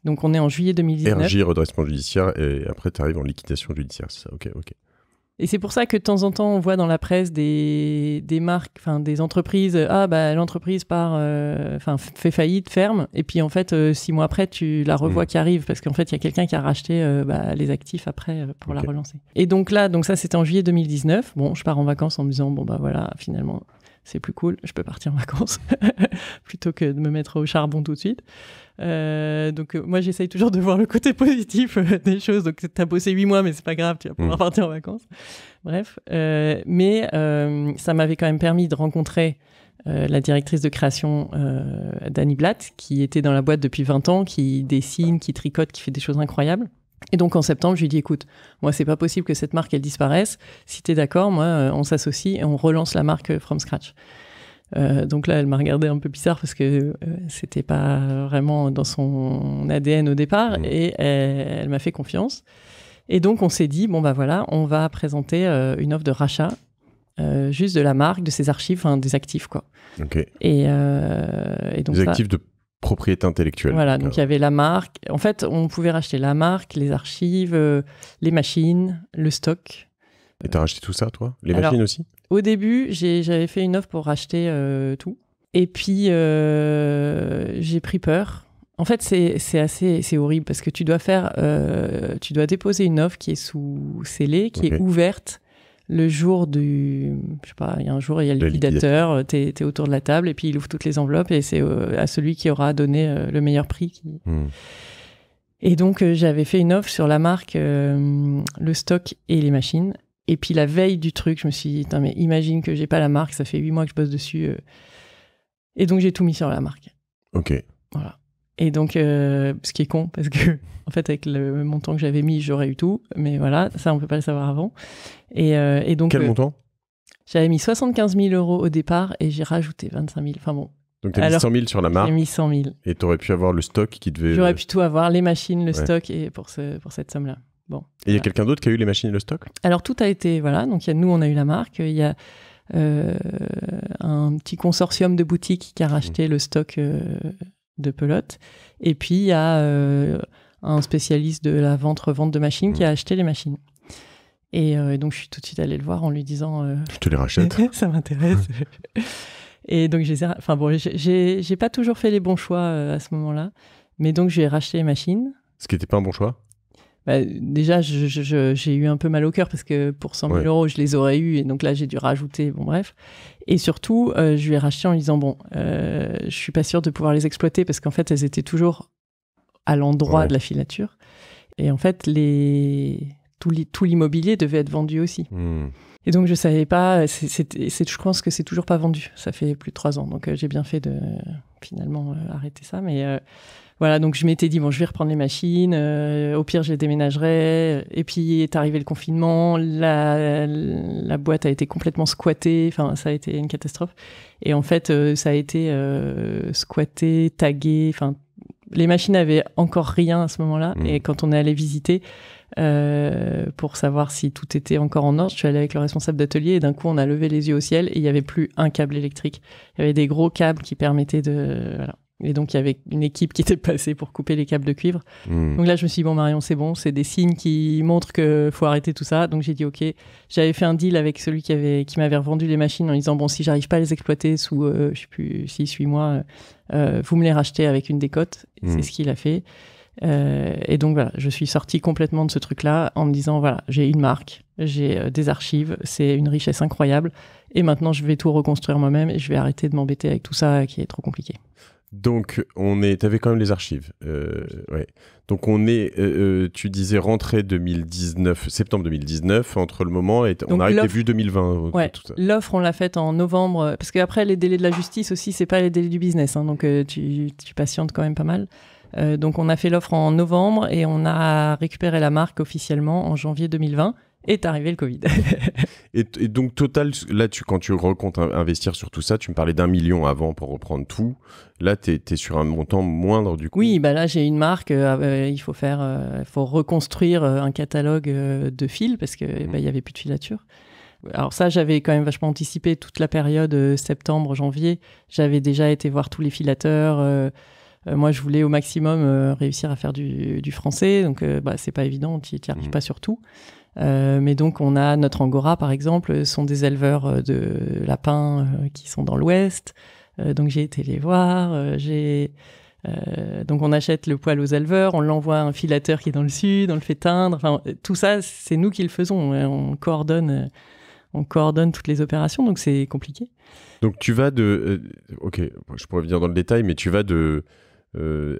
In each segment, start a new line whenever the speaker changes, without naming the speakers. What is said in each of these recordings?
Donc, on est en juillet 2019.
RJ, redressement judiciaire, et après, tu arrives en liquidation judiciaire, c'est ça? Ok.
Et c'est pour ça que de temps en temps, on voit dans la presse des marques, enfin des entreprises, l'entreprise fait faillite, ferme, et puis en fait, 6 mois après, tu la revois qui arrive, parce qu'en fait, il y a quelqu'un qui a racheté les actifs après pour la relancer. Et donc là, ça c'était en juillet 2019. Bon, je pars en vacances en me disant, finalement, c'est plus cool, je peux partir en vacances, plutôt que de me mettre au charbon tout de suite. Moi, j'essaye toujours de voir le côté positif des choses. Donc, tu as bossé 8 mois, mais c'est pas grave, tu vas pouvoir partir en vacances. Bref. Mais ça m'avait quand même permis de rencontrer la directrice de création d'Annie Blatt, qui était dans la boîte depuis 20 ans, qui dessine, qui tricote, qui fait des choses incroyables. Et donc, en septembre, je lui ai dit, écoute, moi, c'est pas possible que cette marque, elle disparaisse. Si t'es d'accord, moi, on s'associe et on relance la marque from scratch. Donc là, elle m'a regardé un peu bizarre parce que c'était pas vraiment dans son ADN au départ et elle m'a fait confiance. Et donc, on s'est dit, on va présenter une offre de rachat juste de la marque, de ses archives, des actifs, quoi.
Ok.
Et donc
des actifs de propriété intellectuelle.
Voilà, donc il y avait la marque. En fait, on pouvait racheter la marque, les archives, les machines, le stock.
Et t'as racheté tout ça, toi? Les machines aussi?
Au début, j'avais fait une offre pour racheter tout. Et puis, j'ai pris peur. En fait, c'est horrible parce que tu dois déposer une offre qui est sous scellé, qui est ouverte le jour du... Je sais pas, il y a un jour, il y a le liquidateur, t'es autour de la table et puis il ouvre toutes les enveloppes et c'est à celui qui aura donné le meilleur prix. Et donc, j'avais fait une offre sur la marque, le stock et les machines. Et puis la veille du truc, je me suis dit, mais imagine que j'ai pas la marque, ça fait 8 mois que je bosse dessus. Et donc j'ai tout mis sur la marque.
Ok.
Voilà. Et donc, ce qui est con, parce que en fait, avec le montant que j'avais mis, j'aurais eu tout. Mais voilà, ça, on peut pas le savoir avant. Et donc,
quel montant?
J'avais mis 75 000 € au départ et j'ai rajouté 25 000. Enfin bon.
Donc t'as mis 100 000 sur la marque.
J'ai mis 100 000.
Et t'aurais pu avoir le stock qui devait...
J'aurais pu tout avoir, les machines, le stock, et pour cette somme-là. Bon,
et il y a quelqu'un d'autre qui a eu les machines et le stock?
Alors tout a été, voilà, donc nous on a eu la marque, il y a un petit consortium de boutiques qui a racheté le stock de pelote, et puis il y a un spécialiste de la vente de machines qui a acheté les machines. Et donc je suis tout de suite allée le voir en lui disant
je te les rachète.
Ça m'intéresse. Et donc j'ai pas toujours fait les bons choix à ce moment-là, mais donc j'ai racheté les machines.
Ce qui n'était pas un bon choix?
Déjà, j'ai eu un peu mal au cœur parce que pour 100 000 €, je les aurais eus et donc là, j'ai dû rajouter, bon bref. Et surtout, je lui ai racheté en lui disant, je suis pas sûre de pouvoir les exploiter parce qu'en fait, elles étaient toujours à l'endroit de la filature. Et en fait, tout l'immobilier devait être vendu aussi. Et donc, je savais pas, je pense que c'est toujours pas vendu. Ça fait plus de 3 ans, donc j'ai bien fait de finalement arrêter ça, mais... Voilà, donc je m'étais dit, je vais reprendre les machines, au pire, je les déménagerai. Et puis est arrivé le confinement, la boîte a été complètement squattée, enfin, ça a été une catastrophe. Et en fait, ça a été squatté, tagué, enfin, les machines avaient encore rien à ce moment-là. Et quand on est allé visiter, pour savoir si tout était encore en ordre, je suis allée avec le responsable d'atelier et d'un coup, on a levé les yeux au ciel et il n'y avait plus un câble électrique. Il y avait des gros câbles qui permettaient de... Voilà. Et donc, il y avait une équipe qui était passée pour couper les câbles de cuivre. Donc là, je me suis dit, Marion, c'est bon, c'est des signes qui montrent qu'il faut arrêter tout ça. Donc, j'ai dit, OK. J'avais fait un deal avec celui qui m'avait revendu les machines en disant, si j'arrive pas à les exploiter sous, je sais plus, 6-8 mois, vous me les rachetez avec une décote. C'est ce qu'il a fait. Et donc, voilà, je suis sortie complètement de ce truc-là en me disant, voilà, j'ai une marque, j'ai des archives, c'est une richesse incroyable. Et maintenant, je vais tout reconstruire moi-même et je vais arrêter de m'embêter avec tout ça qui est trop compliqué.
Donc, t'avais quand même les archives. Donc, tu disais rentrée 2019, septembre 2019, entre le moment et on arrive début 2020.
Ouais, tout ça. L'offre, on l'a faite en novembre, parce qu'après, les délais de la justice aussi, c'est pas les délais du business, hein, donc tu patientes quand même pas mal. Donc, on a fait l'offre en novembre et on a récupéré la marque officiellement en janvier 2020. Est arrivé le Covid.
et donc, total, là, quand tu recomptes investir sur tout ça, tu me parlais d'1 million avant pour reprendre tout. Là, tu es sur un montant moindre, du coup.
Oui, là, j'ai une marque. Il faut reconstruire un catalogue de fils parce qu'il n'y avait plus de filature. Alors ça, j'avais quand même vachement anticipé toute la période septembre, janvier. J'avais déjà été voir tous les filateurs. Moi, je voulais au maximum réussir à faire du français, donc c'est pas évident, tu n'y arrives pas sur tout. Mais donc, on a notre Angora, par exemple, sont des éleveurs de lapins qui sont dans l'Ouest. Donc, j'ai été les voir. Donc, on achète le poil aux éleveurs, on l'envoie à un filateur qui est dans le Sud, on le fait teindre. Enfin, tout ça, c'est nous qui le faisons. On coordonne toutes les opérations, donc c'est compliqué.
Donc, tu vas ok, je pourrais venir dans le détail, mais tu vas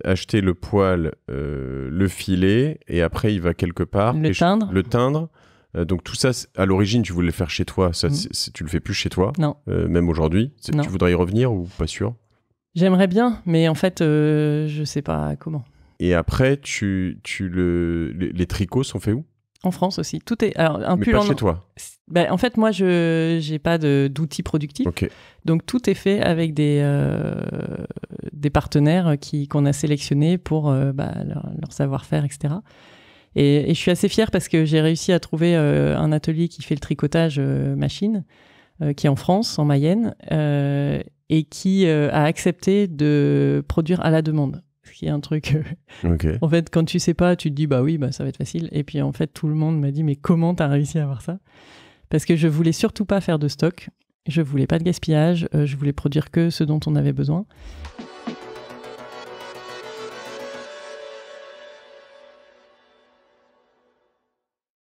acheter le poil, le filet, et après il va quelque part
le teindre.
Donc tout ça, à l'origine, tu voulais le faire chez toi. Ça, tu le fais plus chez toi.
Non.
Même aujourd'hui. Tu voudrais y revenir ou pas sûr?
J'aimerais bien, mais en fait, je sais pas comment.
Et après, les tricots sont faits où?
En France aussi. Tout est. Alors, un
mais
pull
pas chez toi.
En fait, moi, je n'ai pas d'outils productifs.
Okay.
Donc, tout est fait avec des partenaires qu'on a sélectionnés pour leur savoir-faire, etc. Et je suis assez fière parce que j'ai réussi à trouver un atelier qui fait le tricotage machine, qui est en France, en Mayenne, et qui a accepté de produire à la demande. Ce qui est un truc...
Okay.
En fait, quand tu sais pas, tu te dis, bah oui, ça va être facile. Et puis, en fait, tout le monde m'a dit, mais comment t'as réussi à avoir ça? Parce que je voulais surtout pas faire de stock. Je voulais pas de gaspillage. Je voulais produire que ce dont on avait besoin.